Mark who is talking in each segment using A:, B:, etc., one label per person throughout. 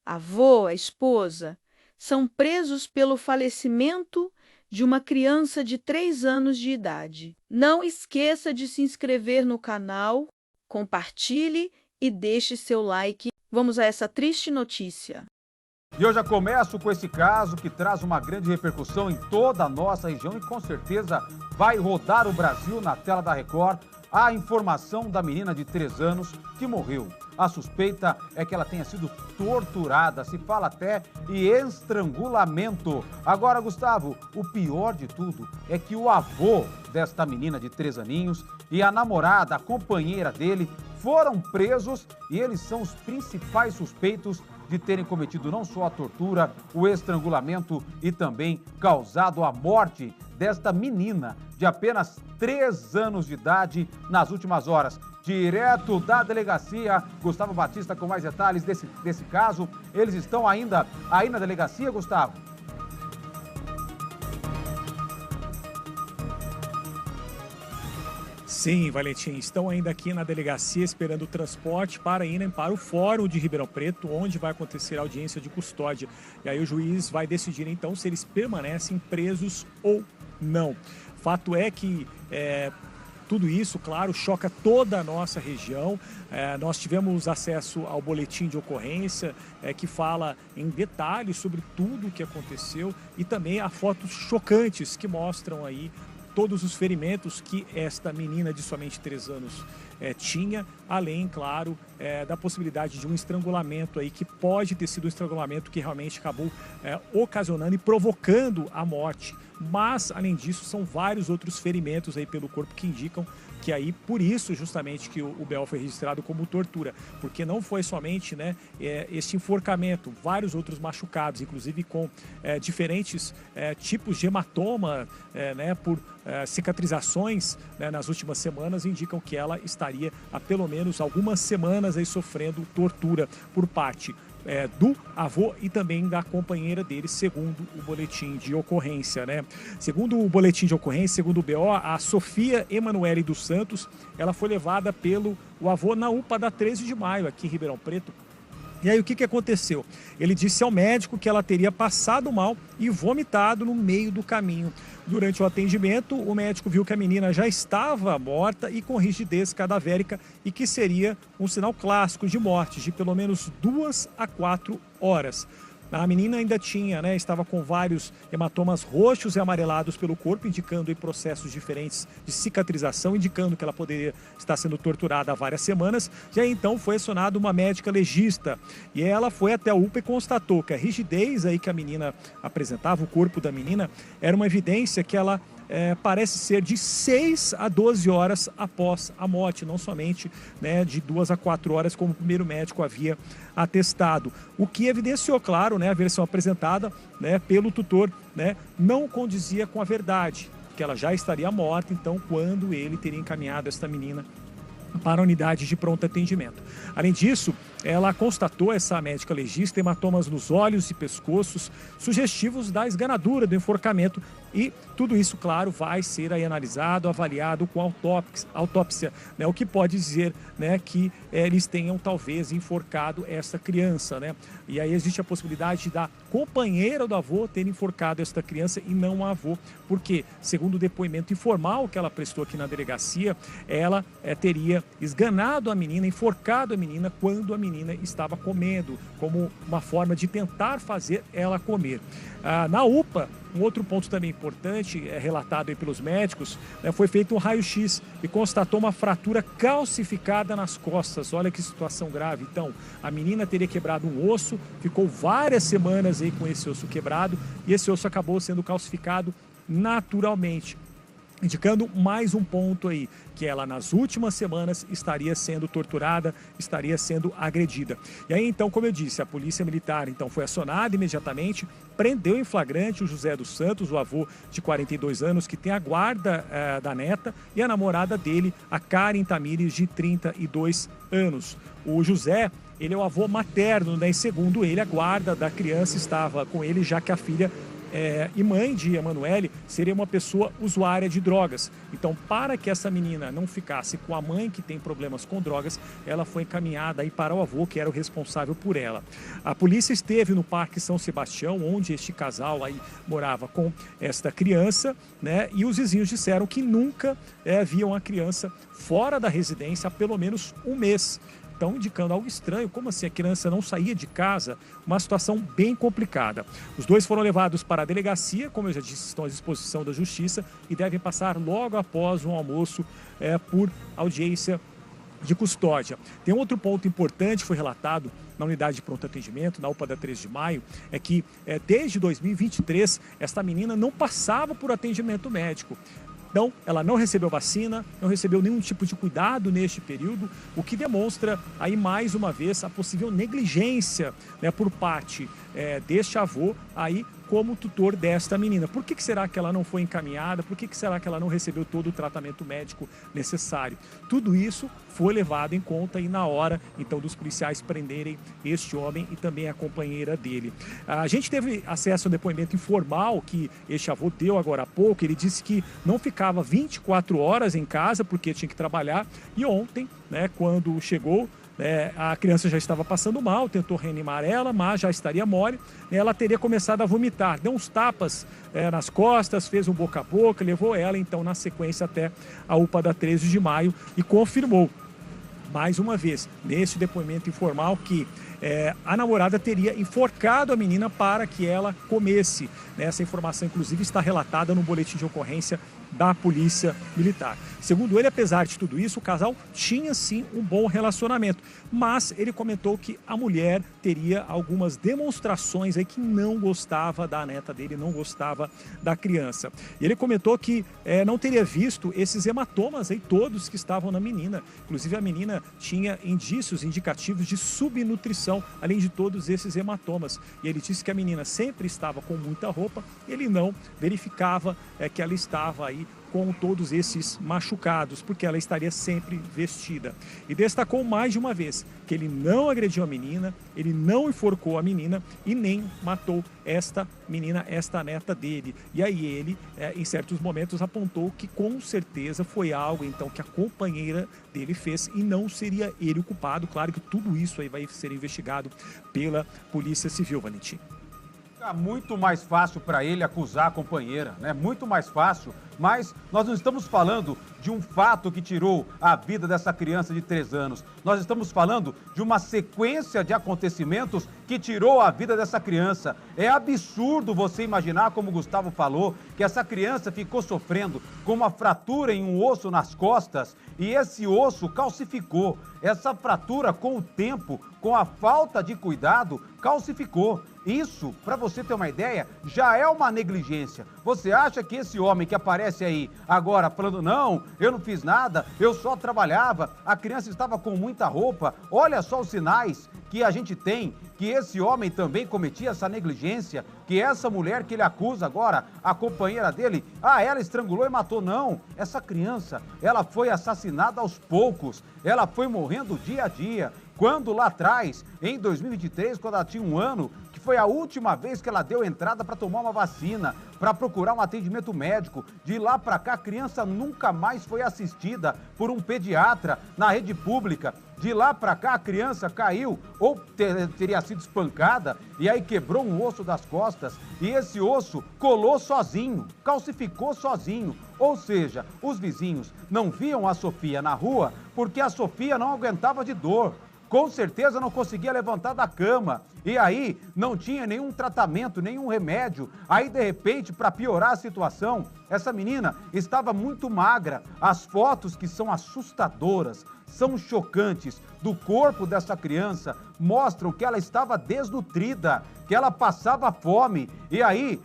A: avô, a esposa, são presos pelo falecimento de uma criança de 3 anos de idade. Não esqueça de se inscrever no canal, compartilhe e deixe seu like. Vamos a essa triste notícia.
B: E eu já começo com esse caso que traz uma grande repercussão em toda a nossa região e com certeza vai rodar o Brasil na tela da Record. A informação da menina de 3 anos que morreu. A suspeita é que ela tenha sido torturada, se fala até em estrangulamento. Agora, Gustavo, o pior de tudo é que o avô desta menina de 3 aninhos e a namorada, a companheira dele, foram presos e eles são os principais suspeitos de terem cometido não só a tortura, o estrangulamento e também causado a morte desta menina de apenas 3 anos de idade nas últimas horas. Direto da delegacia, Gustavo Batista com mais detalhes desse caso. Eles estão ainda aí na delegacia, Gustavo?
C: Sim, Valentim, estão ainda aqui na delegacia esperando o transporte para irem para o Fórum de Ribeirão Preto, onde vai acontecer a audiência de custódia. E aí o juiz vai decidir então se eles permanecem presos ou não. Fato é que tudo isso, claro, choca toda a nossa região. Nós tivemos acesso ao boletim de ocorrência que fala em detalhes sobre tudo o que aconteceu e também a fotos chocantes que mostram aí todos os ferimentos que esta menina de somente 3 anos tinha, além, claro, da possibilidade de um estrangulamento aí, que pode ter sido um estrangulamento que realmente acabou ocasionando e provocando a morte. Mas, além disso, são vários outros ferimentos aí pelo corpo que indicam que aí, por isso, justamente, que o BO foi registrado como tortura, porque não foi somente esse enforcamento, vários outros machucados, inclusive com diferentes tipos de hematoma, por cicatrizações nas últimas semanas, indicam que ela estaria há pelo menos algumas semanas aí sofrendo tortura por parte do avô e também da companheira dele, segundo o boletim de ocorrência, Segundo o boletim de ocorrência, segundo o BO, a Sofia Emanuele dos Santos, ela foi levada pelo avô na UPA da 13 de maio, aqui em Ribeirão Preto. E aí o que aconteceu? Ele disse ao médico que ela teria passado mal e vomitado no meio do caminho. Durante o atendimento, o médico viu que a menina já estava morta e com rigidez cadavérica e que seria um sinal clássico de morte de pelo menos 2 a 4 horas. A menina ainda estava com vários hematomas roxos e amarelados pelo corpo, indicando em processos diferentes de cicatrização, indicando que ela poderia estar sendo torturada há várias semanas. E aí então foi acionada uma médica legista e ela foi até a UPA e constatou que a rigidez aí que a menina apresentava, o corpo da menina, era uma evidência que ela parece ser de 6 a 12 horas após a morte, não somente de 2 a 4 horas, como o primeiro médico havia atestado. O que evidenciou, claro, a versão apresentada pelo tutor não condizia com a verdade, que ela já estaria morta, então, quando ele teria encaminhado esta menina para a unidade de pronto atendimento. Além disso, ela constatou, essa médica legista, hematomas nos olhos e pescoços, sugestivos da esganadura do enforcamento, e tudo isso, claro, vai ser aí analisado, avaliado com autópsia, o que pode dizer que eles tenham talvez enforcado essa criança, E aí existe a possibilidade da companheira do avô ter enforcado esta criança e não o avô, porque, segundo o depoimento informal que ela prestou aqui na delegacia, ela teria esganado a menina, enforcado a menina quando a menina estava comendo, como uma forma de tentar fazer ela comer. Na UPA, um outro ponto também importante, relatado aí pelos médicos, foi feito um raio-x e constatou uma fratura calcificada nas costas. Olha que situação grave. Então, a menina teria quebrado um osso, ficou várias semanas aí com esse osso quebrado e esse osso acabou sendo calcificado naturalmente, indicando mais um ponto aí, que ela nas últimas semanas estaria sendo torturada, estaria sendo agredida. E aí então, como eu disse, a polícia militar então foi acionada imediatamente, prendeu em flagrante o José dos Santos, o avô de 42 anos, que tem a guarda da neta, e a namorada dele, a Karen Tamires, de 32 anos. O José, ele é o avô materno, e segundo ele, a guarda da criança estava com ele, já que a filha e mãe de Emanuele seria uma pessoa usuária de drogas. Então, para que essa menina não ficasse com a mãe que tem problemas com drogas, ela foi encaminhada aí para o avô, que era o responsável por ela. A polícia esteve no Parque São Sebastião, onde este casal aí morava com esta criança, né? E os vizinhos disseram que nunca viam a criança fora da residência há pelo menos um mês. Então, indicando algo estranho, como assim a criança não saía de casa? Uma situação bem complicada. Os dois foram levados para a delegacia, como eu já disse, estão à disposição da justiça e devem passar logo após um almoço por audiência de custódia. Tem um outro ponto importante, foi relatado na unidade de pronto atendimento, na UPA da 13 de maio, é que desde 2023, esta menina não passava por atendimento médico. Então, ela não recebeu vacina, não recebeu nenhum tipo de cuidado neste período, o que demonstra aí mais uma vez a possível negligência, né, por parte deste avô aí como tutor desta menina. Por que será que ela não foi encaminhada? Por que será que ela não recebeu todo o tratamento médico necessário? Tudo isso foi levado em conta e na hora, então, dos policiais prenderem este homem e também a companheira dele. A gente teve acesso ao depoimento informal que este avô deu agora há pouco. Ele disse que não ficava 24 horas em casa porque tinha que trabalhar e ontem, né, quando chegou, a criança já estava passando mal, tentou reanimar ela, mas já estaria mole. Ela teria começado a vomitar, deu uns tapas nas costas, fez um boca a boca, levou ela então na sequência até a UPA da 13 de maio e confirmou mais uma vez, nesse depoimento informal, que a namorada teria enforcado a menina para que ela comesse. Essa informação, inclusive, está relatada no boletim de ocorrência da Polícia Militar. Segundo ele, apesar de tudo isso, o casal tinha sim um bom relacionamento, mas ele comentou que a mulher teria algumas demonstrações aí que não gostava da neta dele, não gostava da criança. E ele comentou que não teria visto esses hematomas aí todos que estavam na menina. Inclusive, a menina tinha indícios indicativos de subnutrição, além de todos esses hematomas. E ele disse que a menina sempre estava com muita roupa, ele não verificava que ela estava aí com todos esses machucados, porque ela estaria sempre vestida. E destacou mais de uma vez que ele não agrediu a menina, ele não enforcou a menina e nem matou esta menina, esta neta dele. E aí ele, em certos momentos, apontou que com certeza foi algo então que a companheira dele fez e não seria ele o culpado. Claro que tudo isso aí vai ser investigado pela Polícia Civil, Valentim.
B: Muito mais fácil para ele acusar a companheira, né? Muito mais fácil, mas nós não estamos falando de um fato que tirou a vida dessa criança de 3 anos. Nós estamos falando de uma sequência de acontecimentos que tirou a vida dessa criança. É absurdo você imaginar, como o Gustavo falou, que essa criança ficou sofrendo com uma fratura em um osso nas costas e esse osso calcificou. Essa fratura, com o tempo, com a falta de cuidado, calcificou. Isso, para você ter uma ideia, já é uma negligência. Você acha que esse homem que aparece aí agora falando, não, eu não fiz nada, eu só trabalhava, a criança estava com muita roupa, olha só os sinais que a gente tem, que esse homem também cometia essa negligência, que essa mulher que ele acusa agora, a companheira dele, ela estrangulou e matou. Não, essa criança, ela foi assassinada aos poucos, ela foi morrendo dia a dia. Quando lá atrás, em 2023, quando ela tinha 1 ano, que foi a última vez que ela deu entrada para tomar uma vacina, para procurar um atendimento médico, de lá para cá a criança nunca mais foi assistida por um pediatra na rede pública. De lá para cá a criança caiu ou teria sido espancada e aí quebrou um osso das costas e esse osso colou sozinho, calcificou sozinho. Ou seja, os vizinhos não viam a Sofia na rua porque a Sofia não aguentava de dor. Com certeza não conseguia levantar da cama. E aí não tinha nenhum tratamento, nenhum remédio. Aí, de repente, para piorar a situação, essa menina estava muito magra. As fotos, que são assustadoras, são chocantes, do corpo dessa criança, mostram que ela estava desnutrida, que ela passava fome. E aí,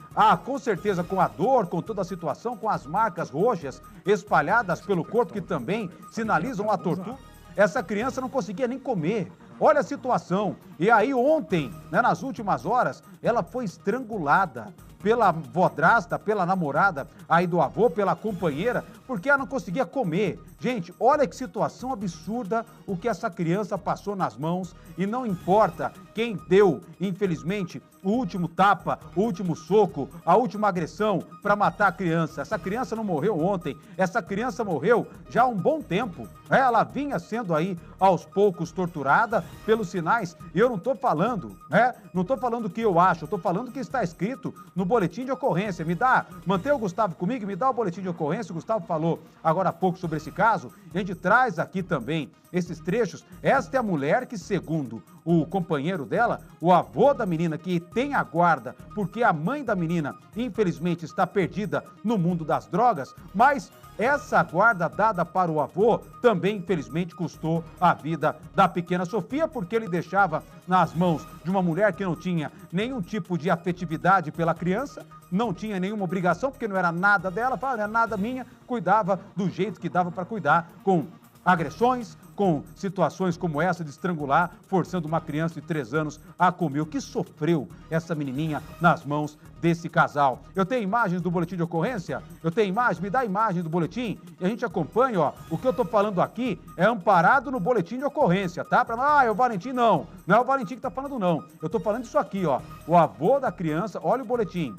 B: com certeza, com a dor, com toda a situação, com as marcas roxas espalhadas pelo corpo, que também sinalizam a tortura, essa criança não conseguia nem comer. Olha a situação. E aí ontem, né, nas últimas horas, ela foi estrangulada. pela vodrasta, pela namorada aí do avô, pela companheira, porque ela não conseguia comer. Gente, olha que situação absurda o que essa criança passou nas mãos, e não importa quem deu, infelizmente, o último tapa, o último soco, a última agressão para matar a criança. Essa criança não morreu ontem, essa criança morreu já há um bom tempo. Ela vinha sendo aí aos poucos torturada pelos sinais, e eu não estou falando, não estou falando o que eu acho, eu estou falando o que está escrito no boletim de ocorrência. Mantém o Gustavo comigo, me dá o boletim de ocorrência. O Gustavo falou agora há pouco sobre esse caso, a gente traz aqui também esses trechos. Esta é a mulher que, segundo o companheiro dela, o avô da menina, que tem a guarda, porque a mãe da menina, infelizmente, está perdida no mundo das drogas, mas essa guarda dada para o avô também, infelizmente, custou a vida da pequena Sofia, porque ele deixava nas mãos de uma mulher que não tinha nenhum tipo de afetividade pela criança, não tinha nenhuma obrigação, porque não era nada dela, não era nada minha, cuidava do jeito que dava para cuidar, com agressões, com situações como essa de estrangular, forçando uma criança de 3 anos a comer. O que sofreu essa menininha nas mãos desse casal? Eu tenho imagens do boletim de ocorrência? Eu tenho imagem? Me dá a imagem do boletim e a gente acompanha, ó. O que eu tô falando aqui é amparado no boletim de ocorrência, tá? É o Valentim, não. Não é o Valentim que tá falando, não. Eu tô falando isso aqui, ó. O avô da criança, olha o boletim.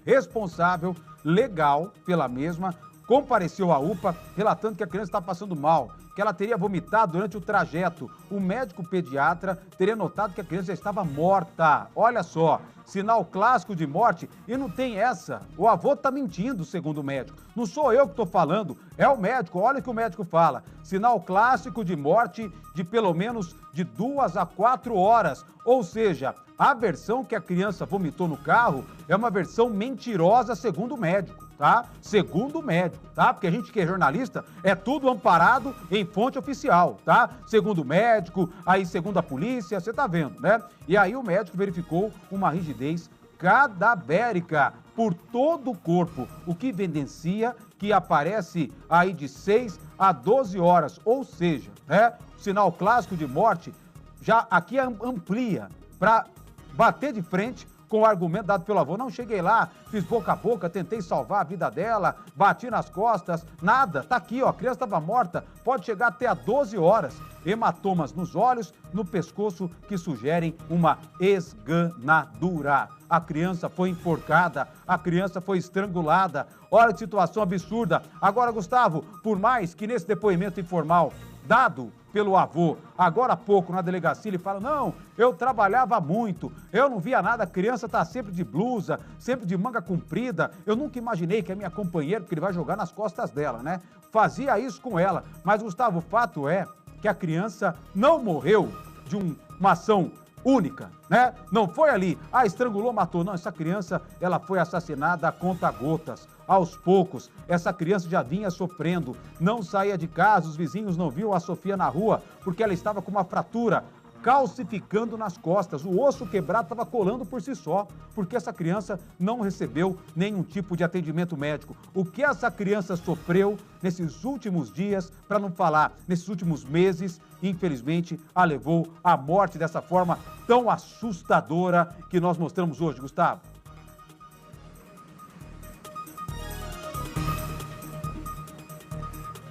B: Responsável legal pela mesma compareceu à UPA relatando que a criança está passando mal, que ela teria vomitado durante o trajeto. O médico pediatra teria notado que a criança já estava morta. Olha só, sinal clássico de morte, e não tem essa. O avô está mentindo, segundo o médico. Não sou eu que estou falando, é o médico. Olha o que o médico fala. Sinal clássico de morte de pelo menos de 2 a 4 horas. Ou seja, a versão que a criança vomitou no carro é uma versão mentirosa, segundo o médico, tá? Segundo o médico, tá? Porque a gente que é jornalista, é tudo amparado em fonte oficial, tá? Segundo o médico, aí segundo a polícia, você tá vendo, né? E aí o médico verificou uma rigidez cadavérica por todo o corpo, o que evidencia que aparece aí de 6 a 12 horas, ou seja, né? Sinal clássico de morte já aqui amplia para bater de frente com o argumento dado pelo avô. Não cheguei lá, fiz boca a boca, tentei salvar a vida dela, bati nas costas, nada. Tá aqui, ó, a criança estava morta, pode chegar até a 12 horas. Hematomas nos olhos, no pescoço, que sugerem uma esganadura. A criança foi enforcada, a criança foi estrangulada. Olha que situação absurda. Agora, Gustavo, por mais que nesse depoimento informal dado pelo avô, agora há pouco na delegacia, ele fala: não, eu trabalhava muito, eu não via nada, a criança tá sempre de blusa, sempre de manga comprida, eu nunca imaginei que a minha companheira, porque ele vai jogar nas costas dela, né, fazia isso com ela. Mas, Gustavo, o fato é que a criança não morreu de uma ação única, né? Não foi ali, estrangulou, matou. Não, essa criança, ela foi assassinada a conta-gotas. Aos poucos, essa criança já vinha sofrendo, não saía de casa, os vizinhos não viam a Sofia na rua, porque ela estava com uma fratura calcificando nas costas, o osso quebrado estava colando por si só, porque essa criança não recebeu nenhum tipo de atendimento médico. O que essa criança sofreu nesses últimos dias, para não falar nesses últimos meses, infelizmente a levou à morte dessa forma tão assustadora que nós mostramos hoje, Gustavo.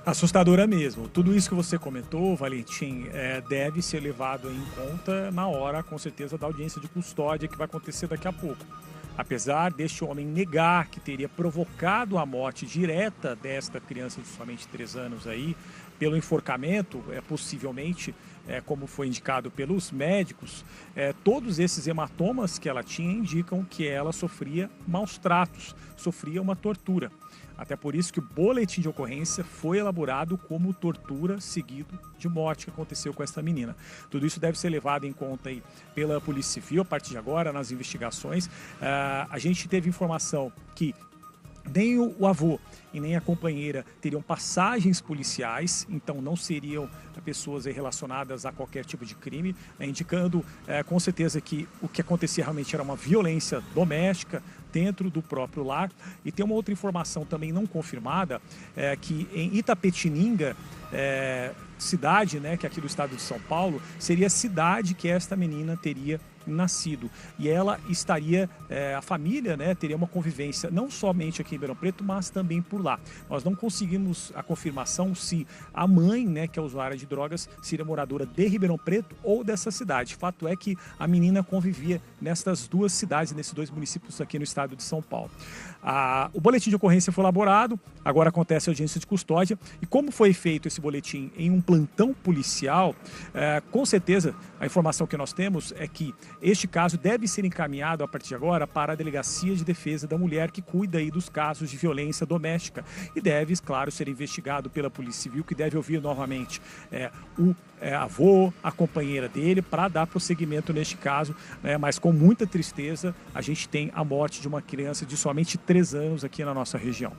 C: Assustadora mesmo. Tudo isso que você comentou, Valentim, deve ser levado em conta na hora, com certeza, da audiência de custódia que vai acontecer daqui a pouco. Apesar deste homem negar que teria provocado a morte direta desta criança de somente 3 anos aí, pelo enforcamento, possivelmente, como foi indicado pelos médicos, todos esses hematomas que ela tinha indicam que ela sofria maus tratos, sofria uma tortura. Até por isso que o boletim de ocorrência foi elaborado como tortura seguido de morte que aconteceu com essa menina. Tudo isso deve ser levado em conta aí pela Polícia Civil a partir de agora, nas investigações. A gente teve informação que nem o avô e nem a companheira teriam passagens policiais, então não seriam pessoas relacionadas a qualquer tipo de crime, indicando com certeza que o que acontecia realmente era uma violência doméstica dentro do próprio lar. E tem uma outra informação também não confirmada, que em Itapetininga, cidade, né, que é aqui do estado de São Paulo, seria a cidade que esta menina teria nascido. E ela estaria, a família, né, teria uma convivência não somente aqui em Ribeirão Preto, mas também por lá. Nós não conseguimos a confirmação se a mãe, né, que é usuária de drogas, seria moradora de Ribeirão Preto ou dessa cidade. Fato é que a menina convivia nestas duas cidades, nesses dois municípios aqui no estado de São Paulo. O boletim de ocorrência foi elaborado, agora acontece a audiência de custódia, e como foi feito esse boletim em um plantão policial, com certeza a informação que nós temos é que este caso deve ser encaminhado a partir de agora para a Delegacia de Defesa da Mulher, que cuida aí dos casos de violência doméstica, e deve, claro, ser investigado pela Polícia Civil, que deve ouvir novamente o avô, a companheira dele, para dar prosseguimento neste caso, né? Mas com muita tristeza a gente tem a morte de uma criança de somente 3 anos aqui na nossa região.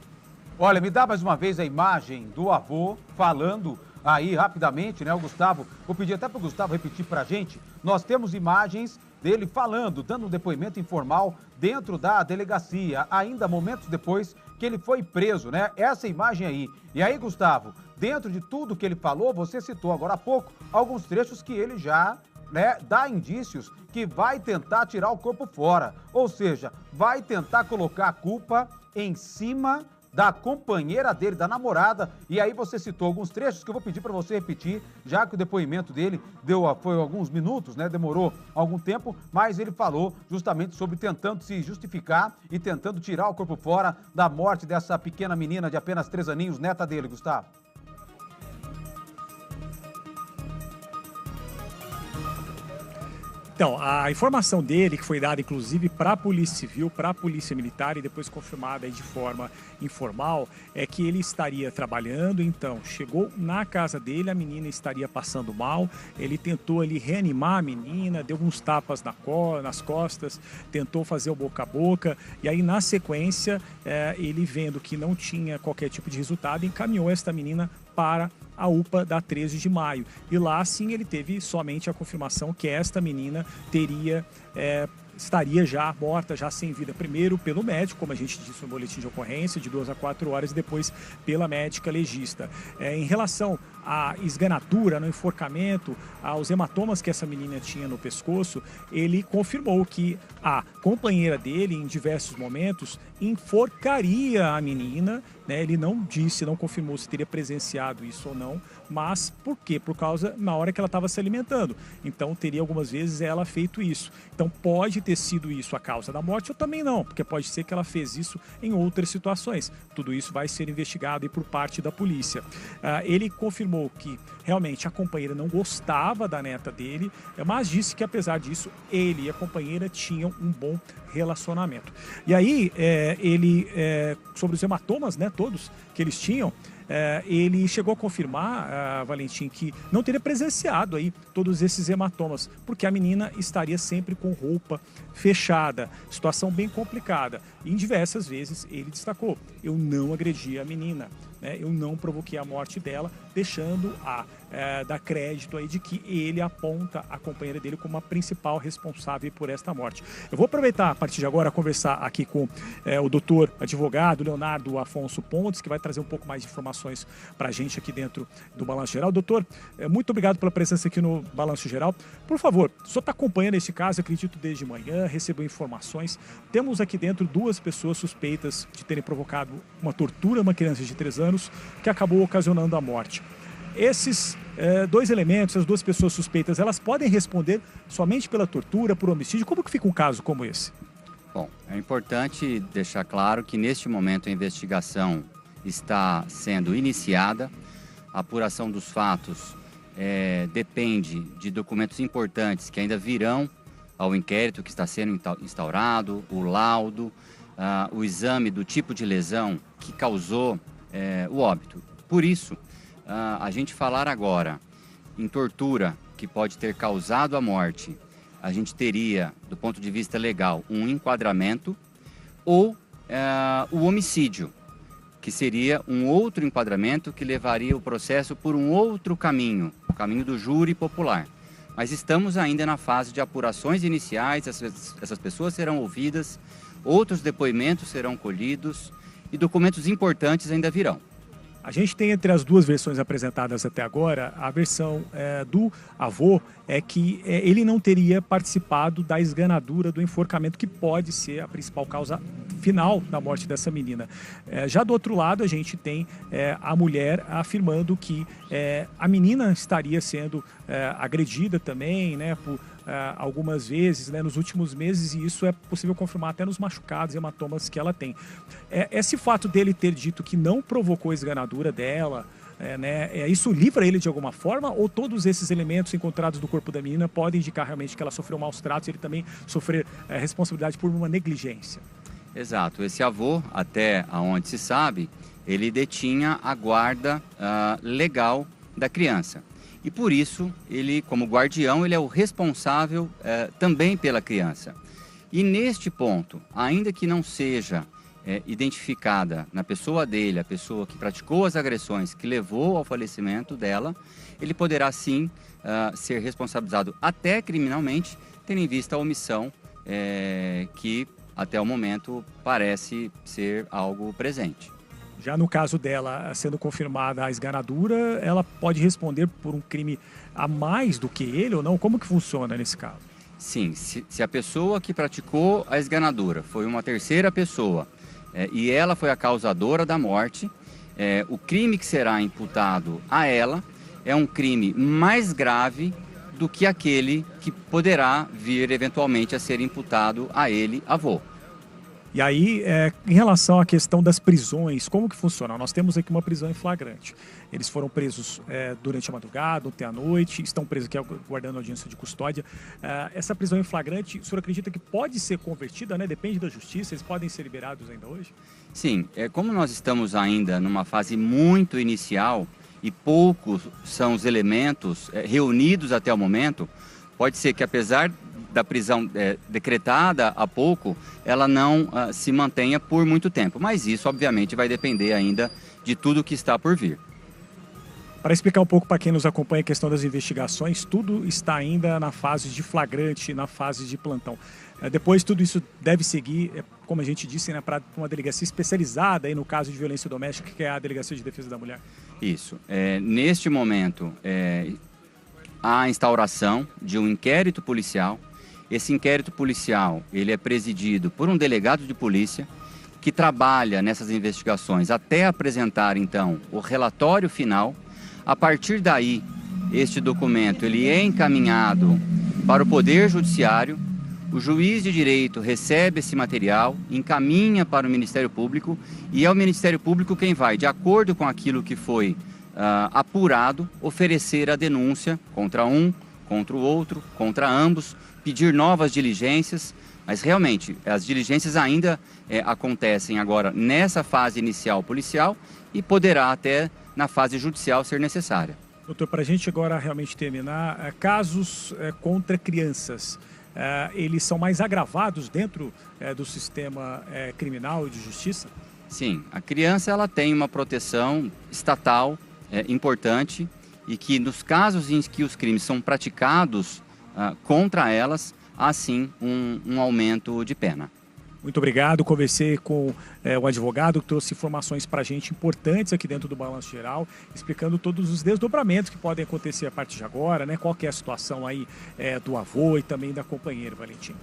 B: Olha, me dá mais uma vez a imagem do avô falando aí rapidamente, né, o Gustavo? Vou pedir até para o Gustavo repetir para a gente. Nós temos imagens dele falando, dando um depoimento informal dentro da delegacia, ainda momentos depois que ele foi preso, né? Essa imagem aí. E aí, Gustavo, dentro de tudo que ele falou, você citou agora há pouco alguns trechos que ele já, né, dá indícios que vai tentar tirar o corpo fora. Ou seja, vai tentar colocar a culpa em cima da companheira dele, da namorada. E aí você citou alguns trechos que eu vou pedir para você repetir, já que o depoimento dele foi alguns minutos, né? Demorou algum tempo, mas ele falou justamente sobre tentando se justificar e tentando tirar o corpo fora da morte dessa pequena menina de apenas 3 aninhos, neta dele, Gustavo.
C: Então, a informação dele, que foi dada inclusive para a Polícia Civil, para a Polícia Militar e depois confirmada aí de forma informal, é que ele estaria trabalhando, então chegou na casa dele, a menina estaria passando mal, ele tentou ali reanimar a menina, deu uns tapas nas costas, tentou fazer o boca a boca, e aí na sequência, ele vendo que não tinha qualquer tipo de resultado, encaminhou esta menina para a UPA da 13 de maio. E lá, sim, ele teve somente a confirmação que esta menina estaria já morta, já sem vida. Primeiro pelo médico, como a gente disse no boletim de ocorrência, de 2 a 4 horas, e depois pela médica legista. Em relação à esganadura, no enforcamento, aos hematomas que essa menina tinha no pescoço, ele confirmou que a companheira dele, em diversos momentos, enforcaria a menina, né? Ele não disse, não confirmou se teria presenciado isso ou não, mas por quê? Por causa, na hora que ela estava se alimentando. Então, teria algumas vezes ela feito isso. Então, pode ter sido isso a causa da morte ou também não, porque pode ser que ela fez isso em outras situações. Tudo isso vai ser investigado aí por parte da polícia. Ele confirmou que realmente a companheira não gostava da neta dele, mas disse que apesar disso, ele e a companheira tinham um bom relacionamento. E aí, sobre os hematomas, né, todos que eles tinham, ele chegou a confirmar, Valentim, que não teria presenciado aí todos esses hematomas, porque a menina estaria sempre com roupa fechada, situação bem complicada. E em diversas vezes ele destacou: eu não agredi a menina, né? Eu não provoquei a morte dela, deixando dar crédito aí de que ele aponta a companheira dele como a principal responsável por esta morte. Eu vou aproveitar a partir de agora conversar aqui com o doutor advogado Leonardo Afonso Pontes, que vai trazer um pouco mais de informações para a gente aqui dentro do Balanço Geral. Doutor, muito obrigado pela presença aqui no Balanço Geral. Por favor, o senhor está acompanhando esse caso, acredito, desde manhã, recebeu informações. Temos aqui dentro 2 pessoas suspeitas de terem provocado uma tortura a uma criança de 3 anos que acabou ocasionando a morte. Esses 2 elementos, as 2 pessoas suspeitas, elas podem responder somente pela tortura, por homicídio? Como que fica um caso como esse?
D: Bom, é importante deixar claro que neste momento a investigação está sendo iniciada. A apuração dos fatos depende de documentos importantes que ainda virão ao inquérito que está sendo instaurado, o laudo, o exame do tipo de lesão que causou o óbito. Por isso, a gente falar agora em tortura que pode ter causado a morte, a gente teria, do ponto de vista legal, um enquadramento, ou o homicídio, que seria um outro enquadramento que levaria o processo por um outro caminho, o caminho do júri popular. Mas estamos ainda na fase de apurações iniciais, essas pessoas serão ouvidas, outros depoimentos serão colhidos e documentos importantes ainda virão.
C: A gente tem entre as duas versões apresentadas até agora, a versão do avô é que ele não teria participado da esganadura do enforcamento, que pode ser a principal causa final da morte dessa menina. Já do outro lado, a gente tem a mulher afirmando que a menina estaria sendo agredida também, né, por algumas vezes, né, nos últimos meses, e isso é possível confirmar até nos machucados e hematomas que ela tem. Esse fato dele ter dito que não provocou a esganadura dela, isso livra ele de alguma forma, ou todos esses elementos encontrados do corpo da menina podem indicar realmente que ela sofreu maus tratos e ele também sofrer responsabilidade por uma negligência?
D: Exato. Esse avô, até onde se sabe, ele detinha a guarda legal da criança. E por isso, ele, como guardião, ele é o responsável também pela criança. E neste ponto, ainda que não seja identificada na pessoa dele, a pessoa que praticou as agressões, que levou ao falecimento dela, ele poderá sim ser responsabilizado até criminalmente, tendo em vista a omissão que até o momento parece ser algo presente.
C: Já no caso dela, sendo confirmada a esganadura, ela pode responder por um crime a mais do que ele ou não? Como que funciona nesse caso?
D: Sim, se a pessoa que praticou a esganadura foi uma terceira pessoa e ela foi a causadora da morte, o crime que será imputado a ela é um crime mais grave do que aquele que poderá vir eventualmente a ser imputado a ele, avô.
C: E aí, em relação à questão das prisões, como que funciona? Nós temos aqui uma prisão em flagrante. Eles foram presos durante a madrugada, ontem à noite, estão presos aqui aguardando audiência de custódia. Essa prisão em flagrante, o senhor acredita que pode ser convertida, né? Depende da justiça, eles podem ser liberados ainda hoje?
D: Sim, como nós estamos ainda numa fase muito inicial e poucos são os elementos reunidos até o momento, pode ser que apesar da prisão decretada há pouco, ela não se mantenha por muito tempo. Mas isso, obviamente, vai depender ainda de tudo que está por vir.
C: Para explicar um pouco para quem nos acompanha a questão das investigações, tudo está ainda na fase de flagrante, na fase de plantão. Depois, tudo isso deve seguir, como a gente disse, né, para uma delegacia especializada aí no caso de violência doméstica, que é a Delegacia de Defesa da Mulher.
D: Isso. Neste momento, há a instauração de um inquérito policial. Esse inquérito policial, ele é presidido por um delegado de polícia que trabalha nessas investigações até apresentar, então, o relatório final. A partir daí, este documento ele é encaminhado para o Poder Judiciário, o juiz de direito recebe esse material, encaminha para o Ministério Público e é o Ministério Público quem vai, de acordo com aquilo que foi apurado, oferecer a denúncia contra um, contra o outro, contra ambos, pedir novas diligências, mas realmente as diligências ainda acontecem agora nessa fase inicial policial e poderá até na fase judicial ser necessária.
C: Doutor, para a gente agora realmente terminar, casos contra crianças, eles são mais agravados dentro do sistema criminal e de justiça?
D: Sim, a criança ela tem uma proteção estatal importante e que nos casos em que os crimes são praticados contra elas, há sim um aumento de pena.
C: Muito obrigado, conversei com o advogado que trouxe informações para a gente importantes aqui dentro do Balanço Geral, explicando todos os desdobramentos que podem acontecer a partir de agora, né? Qual que é a situação aí do avô e também da companheira, Valentim.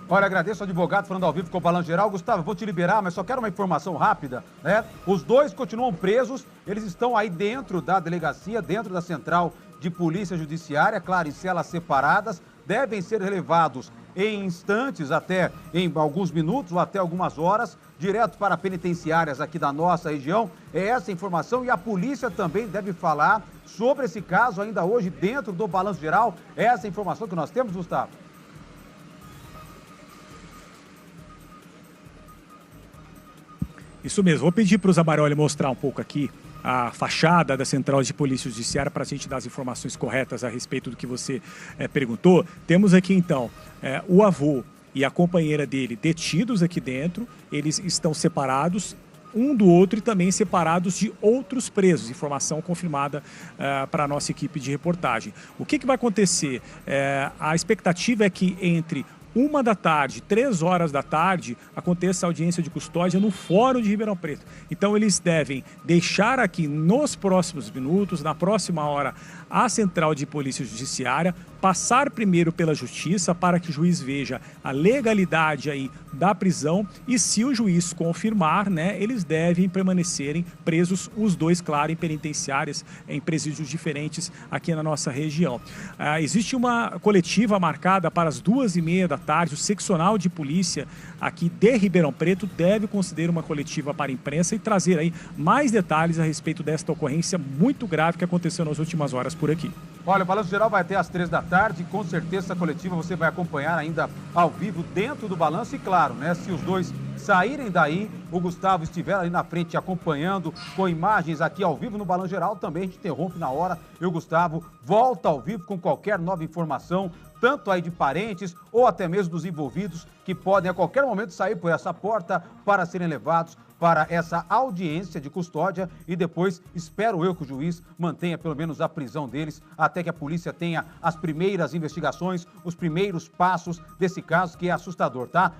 B: Olha, agradeço ao advogado falando ao vivo com o Balanço Geral. Gustavo, vou te liberar, mas só quero uma informação rápida, né? Os dois continuam presos, eles estão aí dentro da delegacia, dentro da central de polícia judiciária, claro, em celas separadas, devem ser relevados em instantes, até em alguns minutos ou até algumas horas, direto para penitenciárias aqui da nossa região. É essa informação e a polícia também deve falar sobre esse caso ainda hoje dentro do Balanço Geral. É essa informação que nós temos, Gustavo?
C: Isso mesmo, vou pedir para o Zabaroli mostrar um pouco aqui a fachada da Central de Polícia Judiciária para a gente dar as informações corretas a respeito do que você perguntou. Temos aqui então o avô e a companheira dele detidos aqui dentro, eles estão separados um do outro e também separados de outros presos, informação confirmada para a nossa equipe de reportagem. O que vai acontecer? A expectativa é que entre 13h, 15h, aconteça a audiência de custódia no Fórum de Ribeirão Preto. Então eles devem deixar aqui nos próximos minutos, na próxima hora, a Central de Polícia Judiciária, passar primeiro pela Justiça para que o juiz veja a legalidade aí da prisão e, se o juiz confirmar, né, eles devem permanecerem presos, os dois, claro, em penitenciárias, em presídios diferentes aqui na nossa região. Existe uma coletiva marcada para as 14h30, o seccional de polícia aqui de Ribeirão Preto deve conceder uma coletiva para a imprensa e trazer aí mais detalhes a respeito desta ocorrência muito grave que aconteceu nas últimas horas por aqui.
B: Olha, o Balanço Geral vai até às 15h, com certeza essa coletiva você vai acompanhar ainda ao vivo dentro do Balanço e, claro, né, se os dois saírem daí, o Gustavo estiver ali na frente acompanhando com imagens aqui ao vivo no Balanço Geral, também a gente interrompe na hora e o Gustavo volta ao vivo com qualquer nova informação, tanto aí de parentes ou até mesmo dos envolvidos que podem a qualquer momento sair por essa porta para serem levados para essa audiência de custódia e depois espero eu que o juiz mantenha pelo menos a prisão deles até que a polícia tenha as primeiras investigações, os primeiros passos desse caso que é assustador, tá?